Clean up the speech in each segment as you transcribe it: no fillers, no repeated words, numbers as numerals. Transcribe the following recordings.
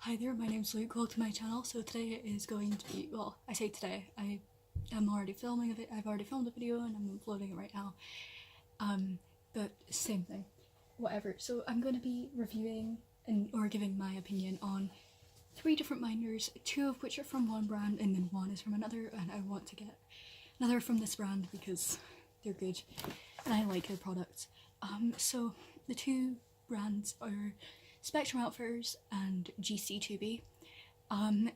Hi there, my name's Luke, welcome to my channel. So today is going to be, well, I say today, I am already filming of it. I've already filmed a video and I'm uploading it right now. But same thing, whatever. So I'm going to be reviewing or giving my opinion on 3 different binders, 2 of which are from one brand and then 1 is from another, and I want to get another from this brand because they're good and I like their products. So the 2 brands are Spectrum Outfitters and GC2B.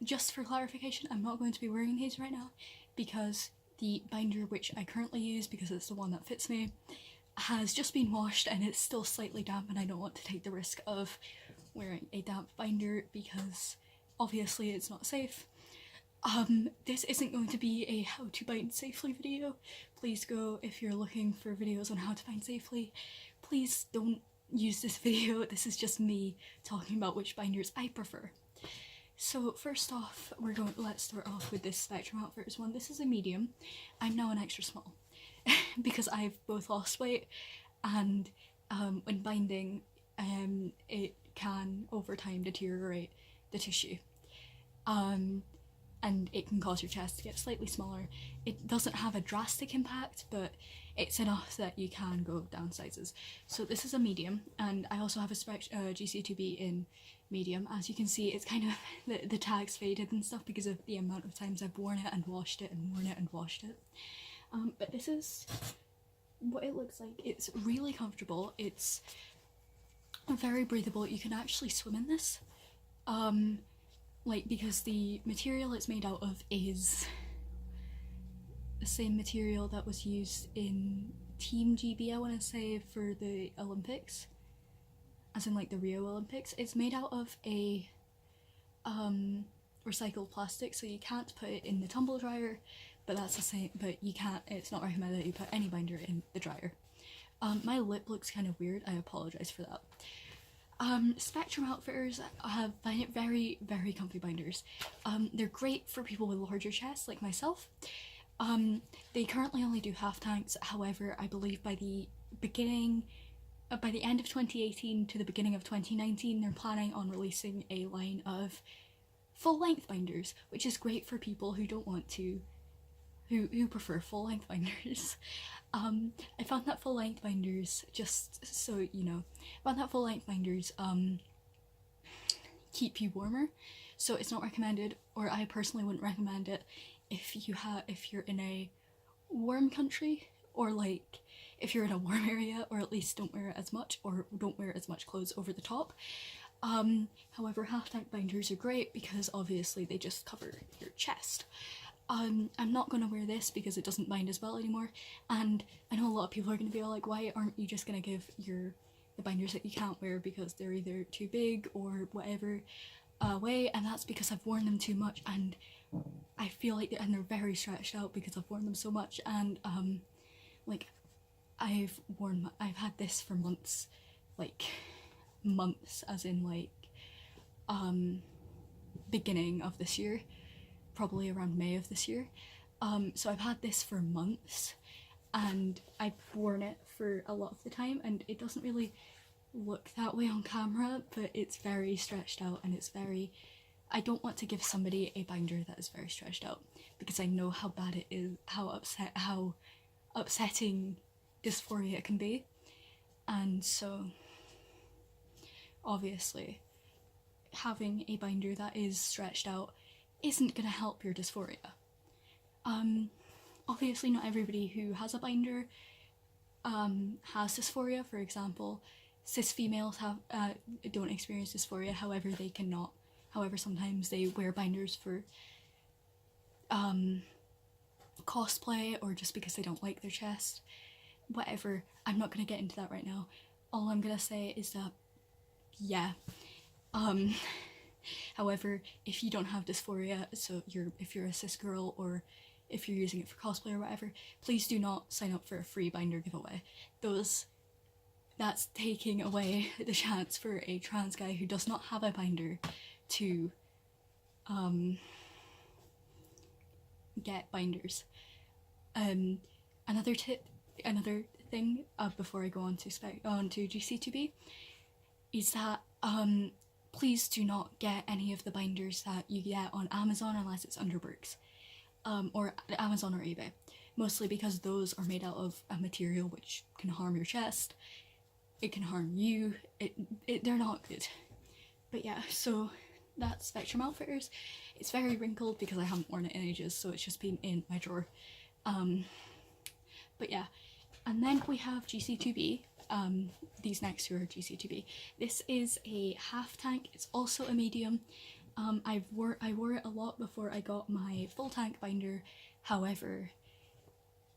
Just for clarification, I'm not going to be wearing these right now because the binder which I currently use, because it's the one that fits me, has just been washed and it's still slightly damp, and I don't want to take the risk of wearing a damp binder because obviously it's not safe. This isn't going to be a how to bind safely video. Please go, if you're looking for videos on how to bind safely, please don't use this video. This is just me talking about which binders I prefer. So first off, let's start off with this Spectrum Outfitters one. This is a medium. I'm now an extra small because I've both lost weight and when binding it can over time deteriorate the tissue. And it can cause your chest to get slightly smaller. It doesn't have a drastic impact, but it's enough that you can go down sizes. So this is a medium, and I also have a GC2B in medium. As you can see, it's kind of, the tag's faded and stuff because of the amount of times I've worn it and washed it and worn it and washed it. But this is what it looks like. It's really comfortable. It's very breathable. You can actually swim in this. Because the material it's made out of is the same material that was used in Team GB, I want to say, for the Olympics, as in like the Rio Olympics. It's made out of a recycled plastic, so you can't put it in the tumble dryer, but that's the same, but you can't, it's not recommended that you put any binder in the dryer. My lip looks kind of weird, I apologize for that. Spectrum Outfitters have very, very comfy binders. They're great for people with larger chests like myself. They currently only do half tanks, however, I believe by the end of 2018 to the beginning of 2019, they're planning on releasing a line of full-length binders, which is great for people who don't want to, who prefer full-length binders. I found that full-length binders, just so you know, keep you warmer, so it's not recommended, or I personally wouldn't recommend it if you're in a warm country, or like if you're in a warm area, or at least don't wear it as much, or don't wear as much clothes over the top. However, half-tank binders are great because obviously they just cover your chest. I'm not going to wear this because it doesn't bind as well anymore, and I know a lot of people are going to be all like, why aren't you just going to give the binders that you can't wear because they're either too big or whatever away, and that's because I've worn them too much, and I feel like they're very stretched out because I've worn them so much, and like I've had this for months, like months, as in like beginning of this year, probably around May of this year. So I've had this for months and I've worn it for a lot of the time, and it doesn't really look that way on camera, but it's very stretched out, and it's very, I don't want to give somebody a binder that is very stretched out because I know how bad it is, how upsetting dysphoria can be, and so obviously having a binder that is stretched out isn't going to help your dysphoria. Obviously not everybody who has a binder has dysphoria. For example, cis females don't experience dysphoria, however sometimes they wear binders for cosplay or just because they don't like their chest. Whatever, I'm not going to get into that right now. All I'm going to say is that, yeah, however, if you don't have dysphoria, so if you're a cis girl, or if you're using it for cosplay or whatever, please do not sign up for a free binder giveaway. That's taking away the chance for a trans guy who does not have a binder to get binders. Another thing before I go on to GC2B is that please do not get any of the binders that you get on Amazon unless it's Underworks, or Amazon or eBay, mostly because those are made out of a material which can harm your chest, it can harm you, they're not good. But yeah, so that's Spectrum Outfitters. It's very wrinkled because I haven't worn it in ages, so it's just been in my drawer. But yeah, and then we have GC2B. These next two are GC2B. This is a half tank. It's also a medium. I wore it a lot before I got my full tank binder. However,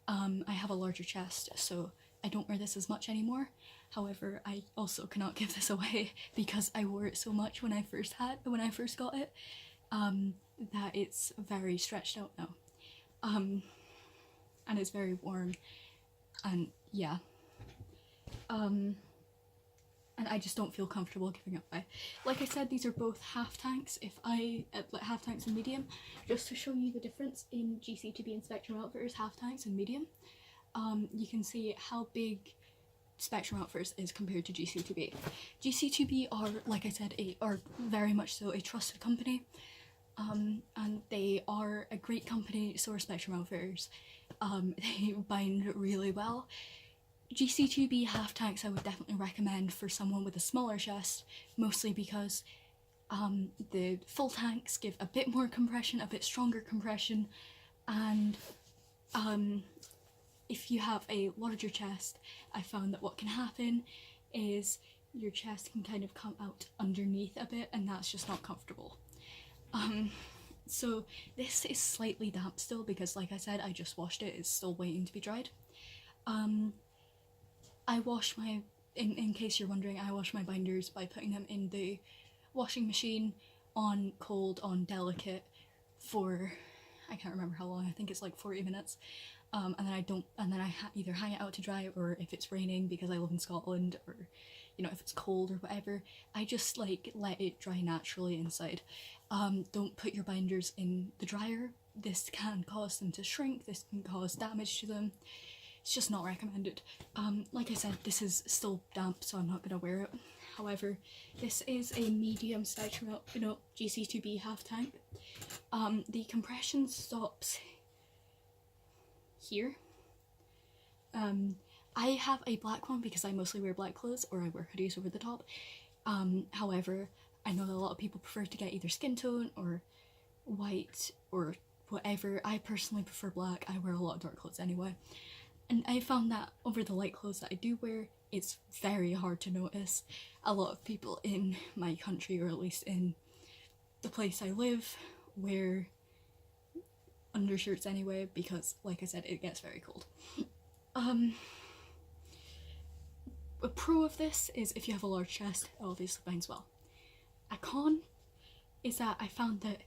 I have a larger chest, so I don't wear this as much anymore. However, I also cannot give this away because I wore it so much when I first got it, that it's very stretched out now. And it's very warm, and yeah. And I just don't feel comfortable giving it away. Like I said, these are both half tanks. Half tanks and medium, just to show you the difference in GC2B and Spectrum Outfitters half tanks and medium. You can see how big Spectrum Outfitters is compared to GC2B. GC2B are, like I said, are very much so a trusted company, and they are a great company. So are Spectrum Outfitters. They bind really well. GC2B half tanks I would definitely recommend for someone with a smaller chest, mostly because the full tanks give a bit more compression, a bit stronger compression, and if you have a larger chest, I found that what can happen is your chest can kind of come out underneath a bit, and that's just not comfortable. So this is slightly damp still because, like I said, I just washed it. It's still waiting to be dried. I wash my, in case you're wondering, I wash my binders by putting them in the washing machine on cold, on delicate for, I can't remember how long, I think it's like 40 minutes. And then I either hang it out to dry, or if it's raining because I live in Scotland, or you know, if it's cold or whatever, I just like let it dry naturally inside. Don't put your binders in the dryer. This can cause them to shrink, this can cause damage to them. It's just not recommended. Like I said, this is still damp, so I'm not gonna wear it. However, this is a medium Spectrum, GC2B half tank. The compression stops here. I have a black one because I mostly wear black clothes, or I wear hoodies over the top. However, I know that a lot of people prefer to get either skin tone or white or whatever. I personally prefer black. I wear a lot of dark clothes anyway. And I found that over the light clothes that I do wear, it's very hard to notice. A lot of people in my country, or at least in the place I live, wear undershirts anyway because, like I said, it gets very cold. A pro of this is if you have a large chest, it obviously binds well. A con is that I found that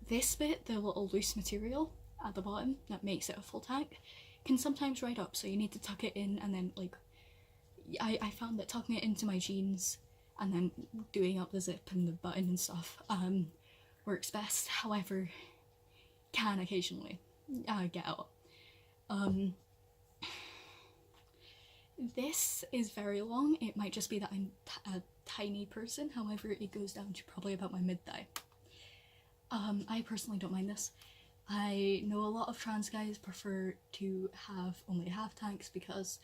this bit, the little loose material at the bottom that makes it a full tank, can sometimes ride up, so you need to tuck it in, and then like I found that tucking it into my jeans and then doing up the zip and the button and stuff works best. However, can occasionally get out. This is very long. It might just be that I'm a tiny person, however it goes down to probably about my mid-thigh. I personally don't mind this. I know a lot of trans guys prefer to have only half tanks because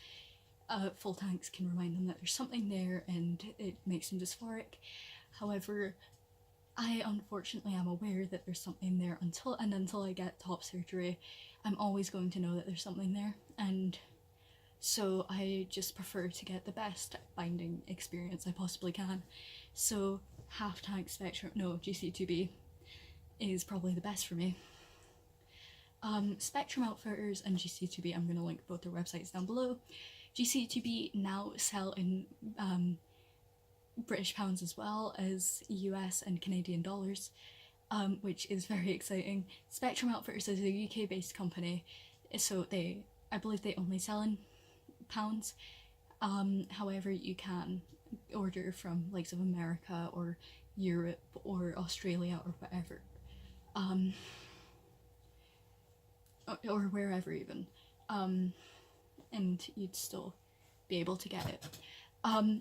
full tanks can remind them that there's something there and it makes them dysphoric. However, I unfortunately am aware that there's something there until I get top surgery. I'm always going to know that there's something there, and so I just prefer to get the best binding experience I possibly can. So half tank GC2B is probably the best for me. Spectrum Outfitters and GC2B, I'm going to link both their websites down below. GC2B now sell in British pounds as well as US and Canadian dollars, which is very exciting. Spectrum Outfitters is a UK based company, so I believe they only sell in pounds. However, you can order from likes of America or Europe or Australia or whatever. Or wherever even, and you'd still be able to get it.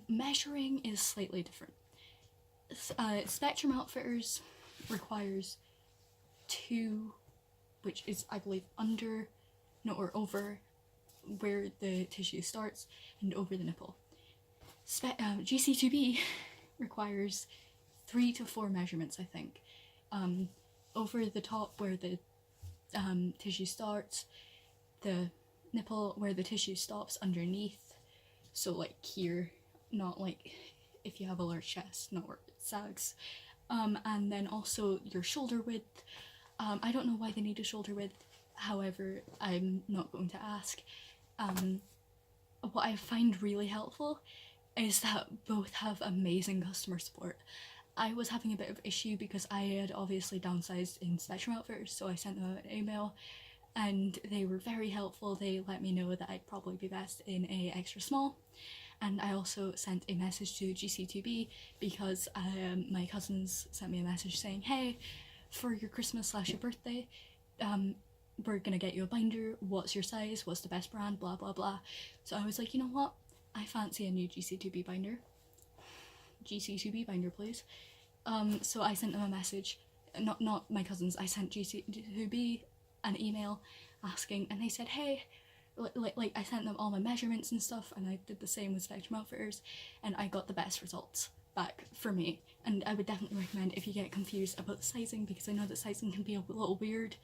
Measuring is slightly different. Spectrum Outfitters requires 2, which is I believe under, no, or over where the tissue starts and over the nipple. GC2B requires 3 to 4 measurements, I think. Over the top where the tissue starts, the nipple where the tissue stops underneath, so like here, not like if you have a large chest, not where it sags, and then also your shoulder width. I don't know why they need a shoulder width, however, I'm not going to ask. What I find really helpful is that both have amazing customer support. I was having a bit of issue because I had obviously downsized in Spectrum Outfitters, so I sent them an email and they were very helpful. They let me know that I'd probably be best in a extra small, and I also sent a message to GC2B because my cousins sent me a message saying, hey, for your Christmas / your birthday, we're gonna get you a binder, what's your size, what's the best brand, blah blah blah. So I was like, you know what, I fancy a new GC2B binder. GC2B binder, please. So I sent them a message, not my cousins, I sent GC2B an email asking, and they said, hey, like I sent them all my measurements and stuff, and I did the same with Spectrum Outfitters, and I got the best results back for me. And I would definitely recommend, if you get confused about the sizing, because I know that sizing can be a little weird,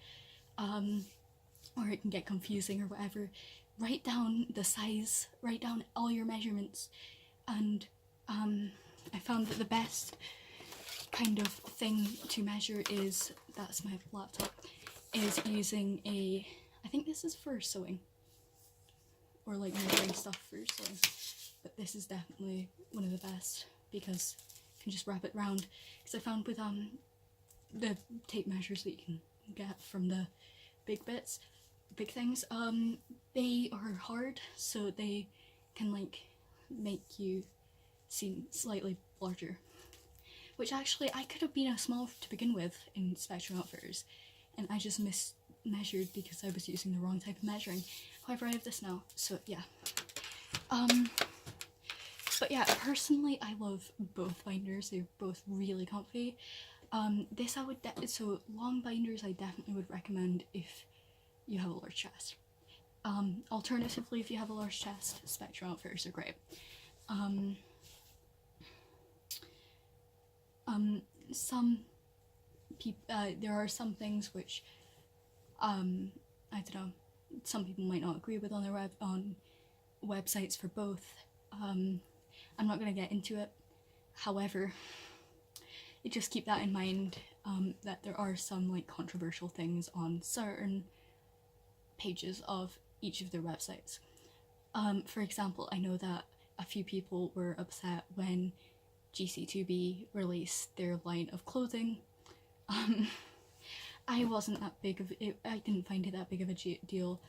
or it can get confusing or whatever, write down the size, write down all your measurements, and I found that the best kind of thing to measure is, that's my laptop, is using a, I think this is for sewing, or like measuring stuff for sewing, but this is definitely one of the best because you can just wrap it round. Because I found with the tape measures that you can get from the big things, they are hard, so they can like make you seem slightly larger, which actually I could have been a small to begin with in Spectrum Outfitters, and I just measured because I was using the wrong type of measuring. However, I have this now, so yeah. But yeah, personally I love both binders, they're both really comfy. This I would, so long binders I definitely would recommend if you have a large chest. Alternatively, if you have a large chest, Spectrum Outfitters are great. Some people, there are some things which, I don't know, some people might not agree with on their websites for both. I'm not going to get into it. However, you just keep that in mind, that there are some like controversial things on certain pages of each of their websites. For example, I know that a few people were upset when GC2B released their line of clothing. I wasn't that big of it, I didn't find it that big of a deal.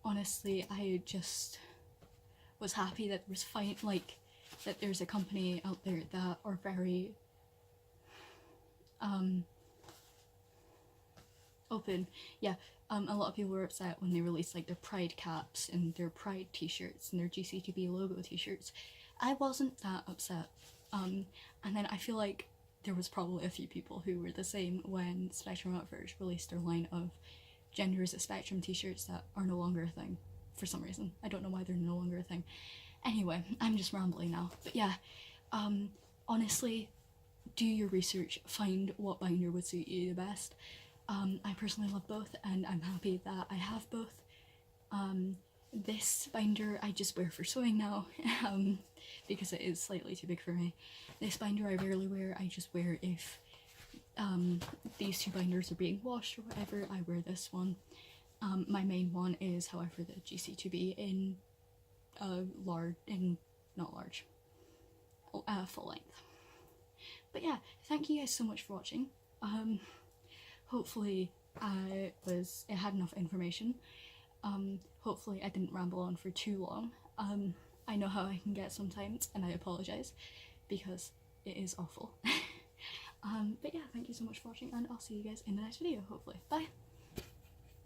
Honestly, I just was happy that there was that there's a company out there that are very open. Yeah, a lot of people were upset when they released like their Pride caps and their Pride t-shirts and their GC2B logo t-shirts. I wasn't that upset. And then I feel like there was probably a few people who were the same when Spectrum Outfitters released their line of Genders at Spectrum t-shirts that are no longer a thing for some reason. I don't know why they're no longer a thing. Anyway, I'm just rambling now. But yeah, honestly, do your research, find what binder would suit you the best. I personally love both, and I'm happy that I have both. This binder I just wear for sewing now, because it is slightly too big for me. This binder I rarely wear, I just wear if these two binders are being washed or whatever, I wear this one. My main one is, however, the GC2B in full length. But yeah, thank you guys so much for watching. Hopefully it had enough information. Hopefully I didn't ramble on for too long. I know how I can get sometimes, and I apologize because it is awful. But yeah, thank you so much for watching, and I'll see you guys in the next video, hopefully. Bye!